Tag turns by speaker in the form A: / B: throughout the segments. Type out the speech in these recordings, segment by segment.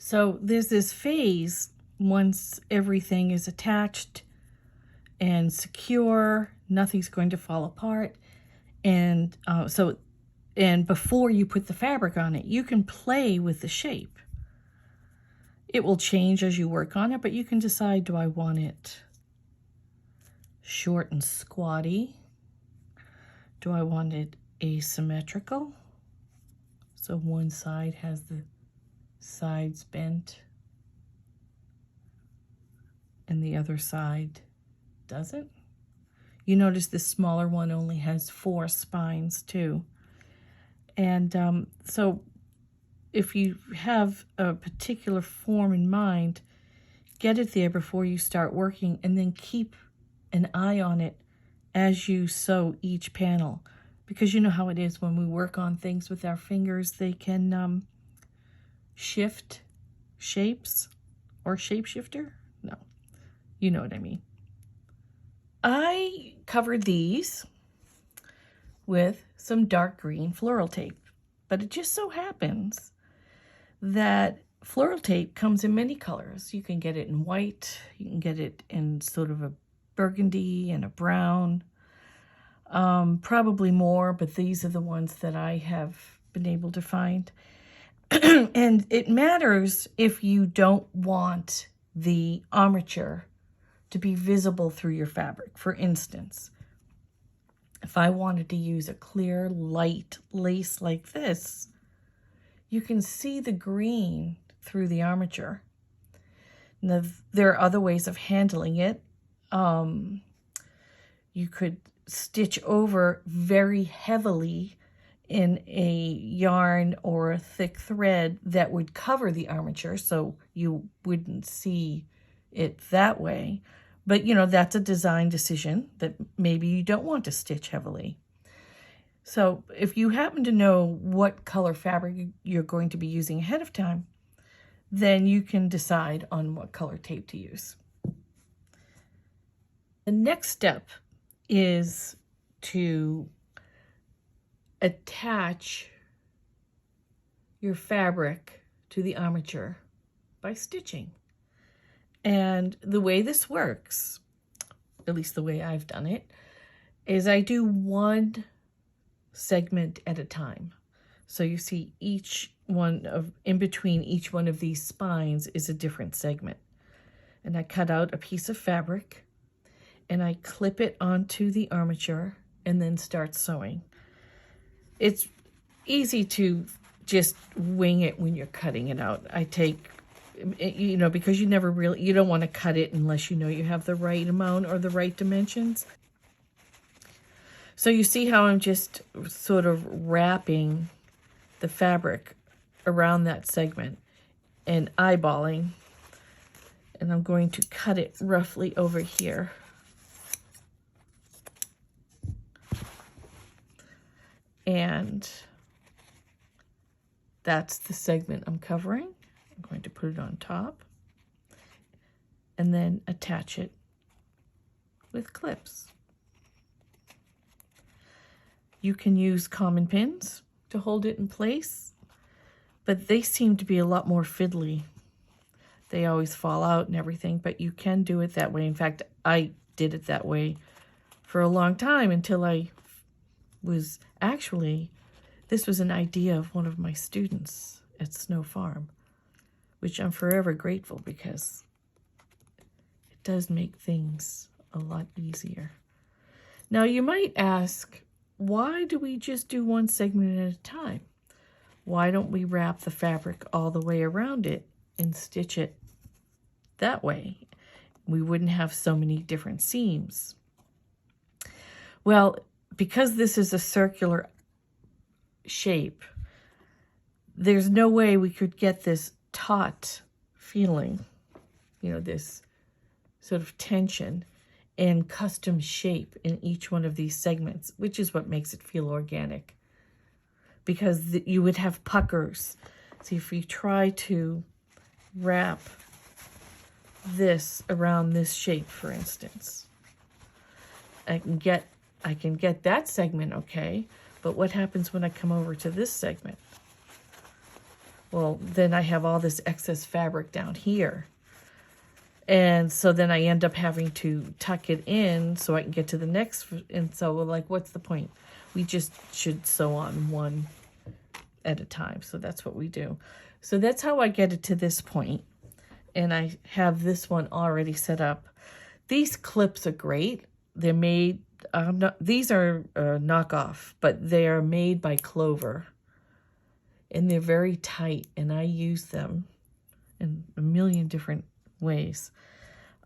A: So there's this phase once everything is attached and secure, nothing's going to fall apart. And and before you put the fabric on it, you can play with the shape. It will change as you work on it, but you can decide, do I want it short and squatty? Do I want it asymmetrical? So one side has the sides bent and the other side doesn't. You notice this smaller one only has 4 spines too. And so if you have a particular form in mind, get it there before you start working, and then keep an eye on it as you sew each panel. Because you know how it is when we work on things with our fingers, they can shift shapes, or shapeshifter. No, you know what I mean. I covered these with some dark green floral tape, but it just so happens that floral tape comes in many colors. You can get it in white, you can get it in sort of a burgundy and a brown, probably more, but these are the ones that I have been able to find. And it matters if you don't want the armature to be visible through your fabric. For instance, if I wanted to use a clear, light lace like this, you can see the green through the armature. Now, there are other ways of handling it. You could stitch over very heavily in a yarn or a thick thread that would cover the armature, so you wouldn't see it that way. But, you know, that's a design decision that maybe you don't want to stitch heavily. So if you happen to know what color fabric you're going to be using ahead of time, then you can decide on what color tape to use. The next step is to attach your fabric to the armature by stitching. And the way this works, at least the way I've done it, is I do one segment at a time. So you see each one of, in between each one of these spines is a different segment. And I cut out a piece of fabric and I clip it onto the armature and then start sewing. It's easy to just wing it when you're cutting it out. I take, you know, because you don't want to cut it unless you know you have the right amount or the right dimensions. So you see how I'm just sort of wrapping the fabric around that segment and eyeballing, and I'm going to cut it roughly over here. And that's the segment I'm covering. I'm going to put it on top and then attach it with clips. You can use common pins to hold it in place, but they seem to be a lot more fiddly. They always fall out and everything, but you can do it that way. In fact, I did it that way for a long time until I was actually, this was an idea of one of my students at Snow Farm, which I'm forever grateful because it does make things a lot easier. Now you might ask, why do we just do one segment at a time? Why don't we wrap the fabric all the way around it and stitch it that way? We wouldn't have so many different seams. Well, because this is a circular shape, there's no way we could get this taut feeling, you know, this sort of tension and custom shape in each one of these segments, which is what makes it feel organic, because you would have puckers. See, if you try to wrap this around this shape, for instance, I can get that segment okay, but what happens when I come over to this segment? Well, then I have all this excess fabric down here. And so then I end up having to tuck it in so I can get to the next. And so like, what's the point? We just should sew on one at a time. So that's what we do. So that's how I get it to this point. And I have this one already set up. These clips are great. They're made, these are knockoff, but they are made by Clover. And they're very tight, and I use them in a million different ways.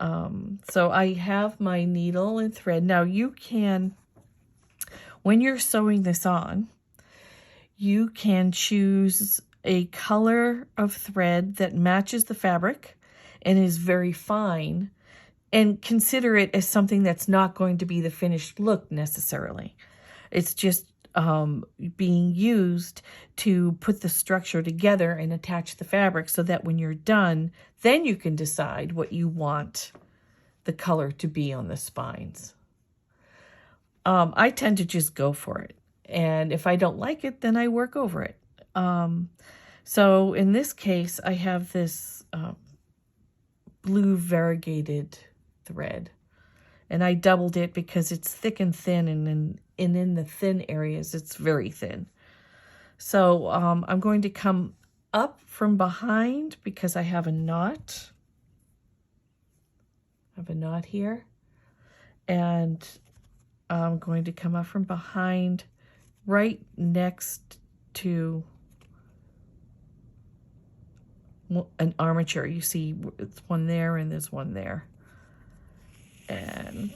A: So I have my needle and thread. Now you can, when you're sewing this on, you can choose a color of thread that matches the fabric and is very fine, and consider it as something that's not going to be the finished look necessarily. It's just being used to put the structure together and attach the fabric so that when you're done, then you can decide what you want the color to be on the spines. I tend to just go for it. And if I don't like it, then I work over it. So in this case, I have this blue variegated thread. And I doubled it because it's thick and thin, and in the thin areas, it's very thin. So I'm going to come up from behind because I have a knot. I have a knot here. And I'm going to come up from behind right next to an armature. You see it's one there and there's one there. And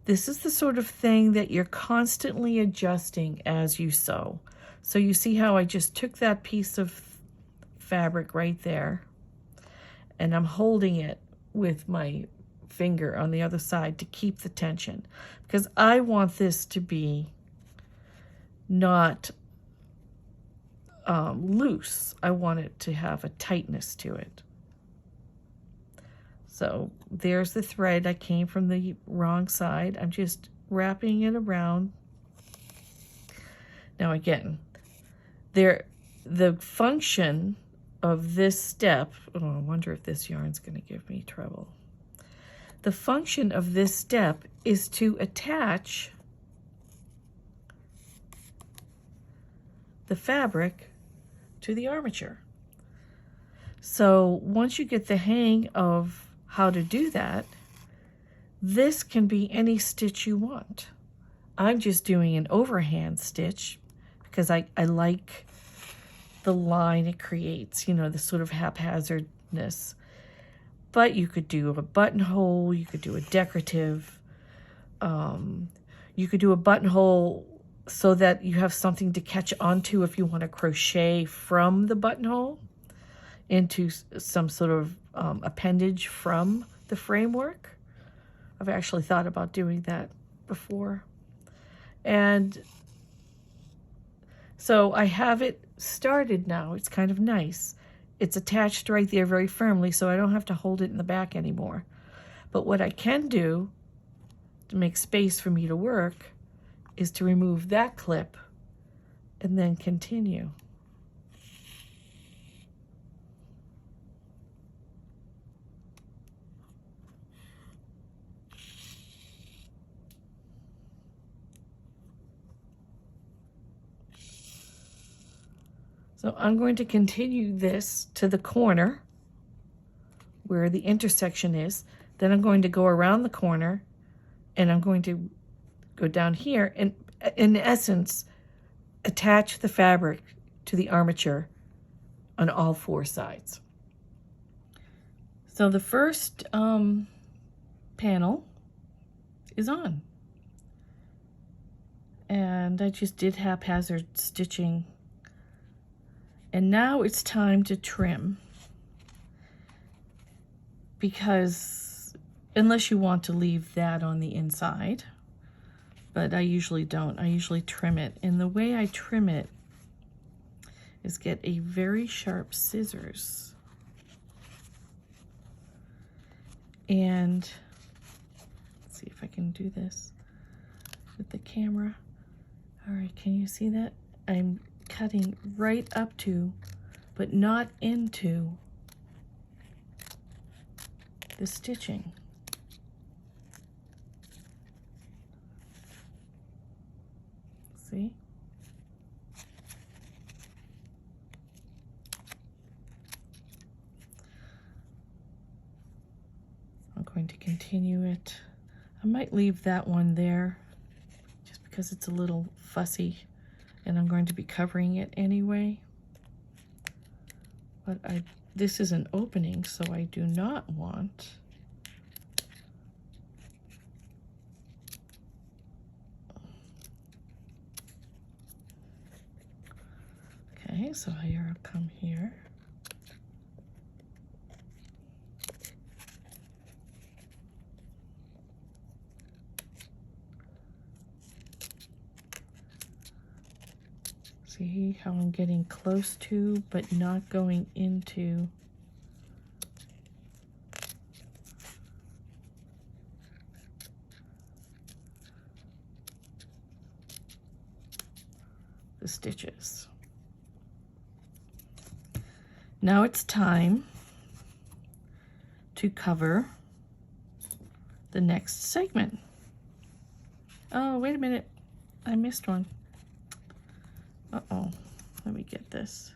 A: this is the sort of thing that you're constantly adjusting as you sew. So you see how I just took that piece of fabric right there, and I'm holding it with my finger on the other side to keep the tension, because I want this to be not loose. I want it to have a tightness to it. So there's the thread. I came from the wrong side. I'm just wrapping it around. Now again, the function of this step, oh, I wonder if this yarn's going to give me trouble. The function of this step is to attach the fabric to the armature. So once you get the hang of how to do that, this can be any stitch you want. I'm just doing an overhand stitch because I like the line it creates, you know, the sort of haphazardness. But you could do a buttonhole, you could do a decorative, you could do a buttonhole so that you have something to catch onto if you want to crochet from the buttonhole into some sort of appendage from the framework. I've actually thought about doing that before. And so I have it started now. It's kind of nice. It's attached right there very firmly, so I don't have to hold it in the back anymore. But what I can do to make space for me to work is to remove that clip and then continue. So I'm going to continue this to the corner where the intersection is. Then I'm going to go around the corner, and I'm going to go down here and, in essence, attach the fabric to the armature on all four sides. So the first panel is on. And I just did haphazard stitching. And now it's time to trim, because unless you want to leave that on the inside, but I usually don't. I usually trim it. And the way I trim it is get a very sharp scissors. And let's see if I can do this with the camera. All right, can you see that? I'm cutting right up to, but not into the stitching. See? I'm going to continue it. I might leave that one there just because it's a little fussy and I'm going to be covering it anyway. But this is an opening, so I do not want okay, so here I'll come here. See how I'm getting close to, but not going into the stitches. Now it's time to cover the next segment. Oh, wait a minute. I missed one. Uh-oh. Let me get this.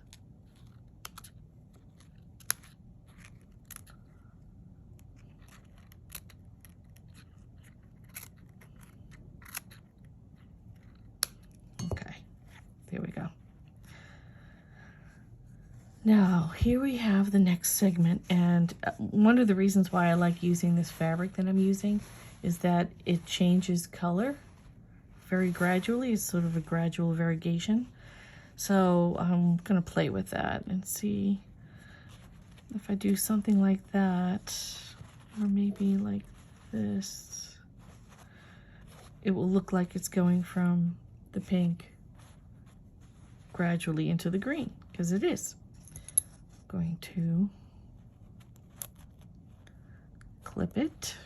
A: Okay. There we go. Now, here we have the next segment, and one of the reasons why I like using this fabric that I'm using is that it changes color very gradually. It's sort of a gradual variegation. So I'm gonna play with that and see if I do something like that, or maybe like this, it will look like it's going from the pink gradually into the green, because it is. Going to clip it.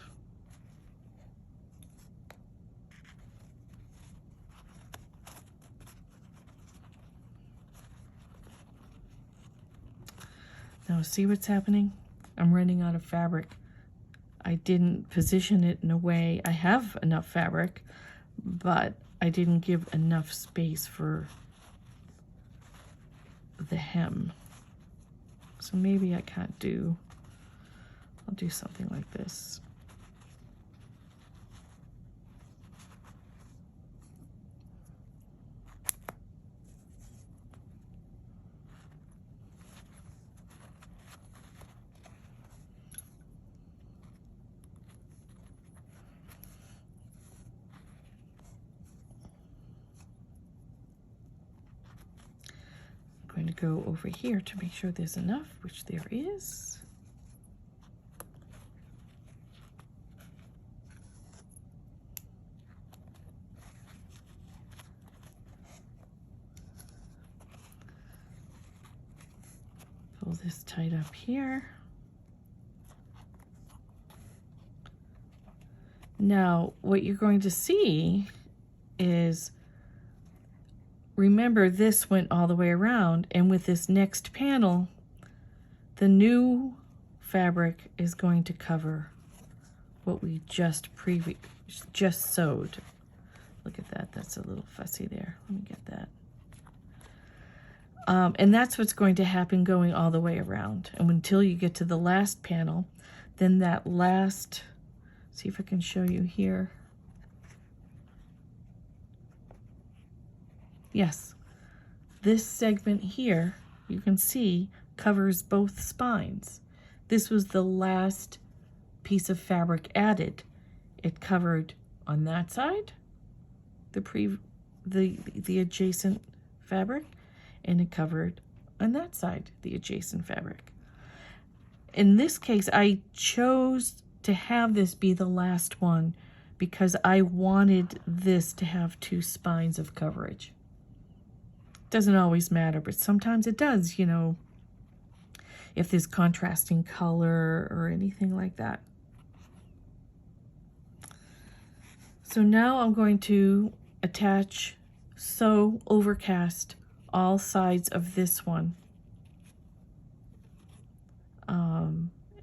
A: Now see what's happening? I'm running out of fabric. I didn't position it in a way, I have enough fabric, but I didn't give enough space for the hem. So maybe I can't do, I'll do something like this. I'm going to go over here to make sure there's enough, which there is. Pull this tight up here. Now, what you're going to see is, remember this went all the way around, and with this next panel, the fabric is going to cover what we just sewed. Look at that, that's a little fussy there. Let me get that. And that's what's going to happen going all the way around. And until you get to the last panel, then that last, see if I can show you here. Yes, this segment here, you can see, covers both spines. This was the last piece of fabric added. It covered on that side, the adjacent fabric, and it covered on that side, the adjacent fabric. In this case, I chose to have this be the last one because I wanted this to have two spines of coverage. Doesn't always matter, but sometimes it does, you know, if there's contrasting color or anything like that. So now I'm going to attach, sew, overcast all sides of this one.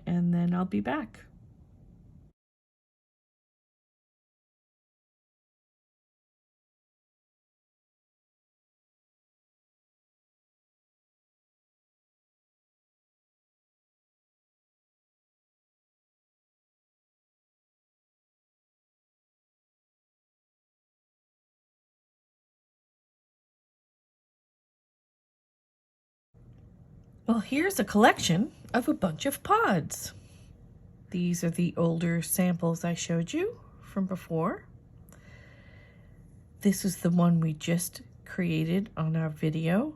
A: And then I'll be back. Well, here's a collection of a bunch of pods. These are the older samples I showed you from before. This is the one we just created on our video.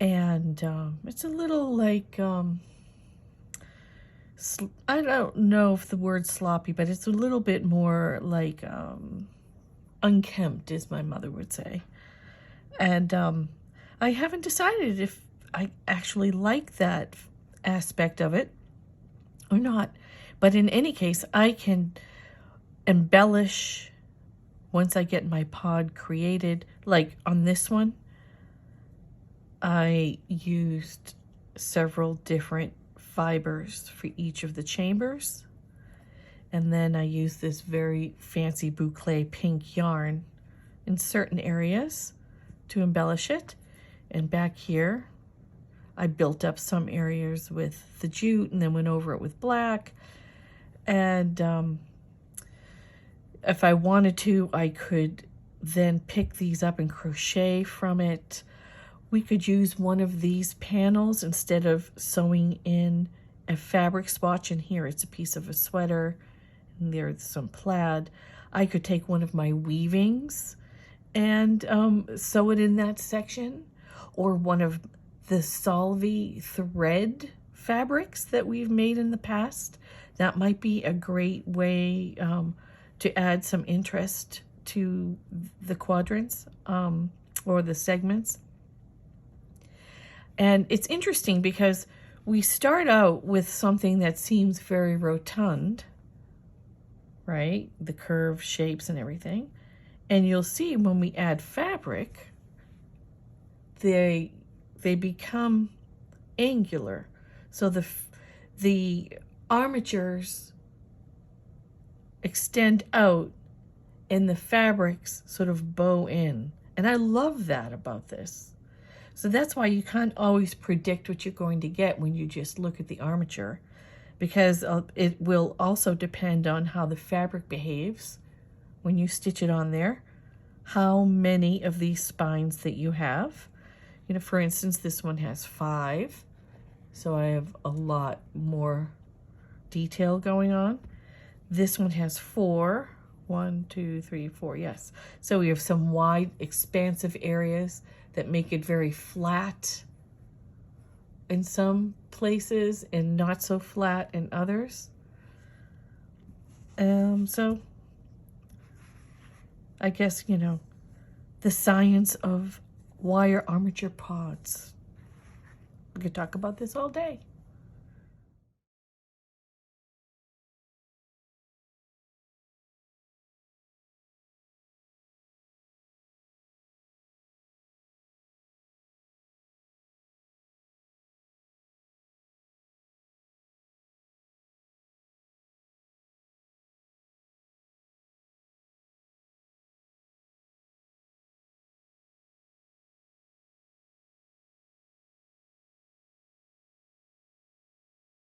A: And it's a little like, I don't know if the word sloppy, but it's a little bit more like unkempt, as my mother would say. And I haven't decided if I actually like that aspect of it or not. But in any case, I can embellish once I get my pod created. Like on this one, I used several different fibers for each of the chambers. And then I used this very fancy boucle pink yarn in certain areas to embellish it. And back here, I built up some areas with the jute and then went over it with black. And if I wanted to, I could then pick these up and crochet from it. We could use one of these panels instead of sewing in a fabric swatch. And here it's a piece of a sweater, and there's some plaid. I could take one of my weavings and sew it in that section, or one of the Solvay thread fabrics that we've made in the past. That might be a great way to add some interest to the quadrants or the segments. And it's interesting because we start out with something that seems very rotund, right? The curved shapes and everything. And you'll see when we add fabric, they become angular. So the armatures extend out and the fabrics sort of bow in. And I love that about this. So that's why you can't always predict what you're going to get when you just look at the armature, because it will also depend on how the fabric behaves when you stitch it on there, how many of these spines that you have. You know, for instance, this one has 5, so I have a lot more detail going on. This one has 4. 1, 2, 3, 4, yes. So we have some wide, expansive areas that make it very flat in some places and not so flat in others. So I guess, you know, the science of wire armature pods. We could talk about this all day.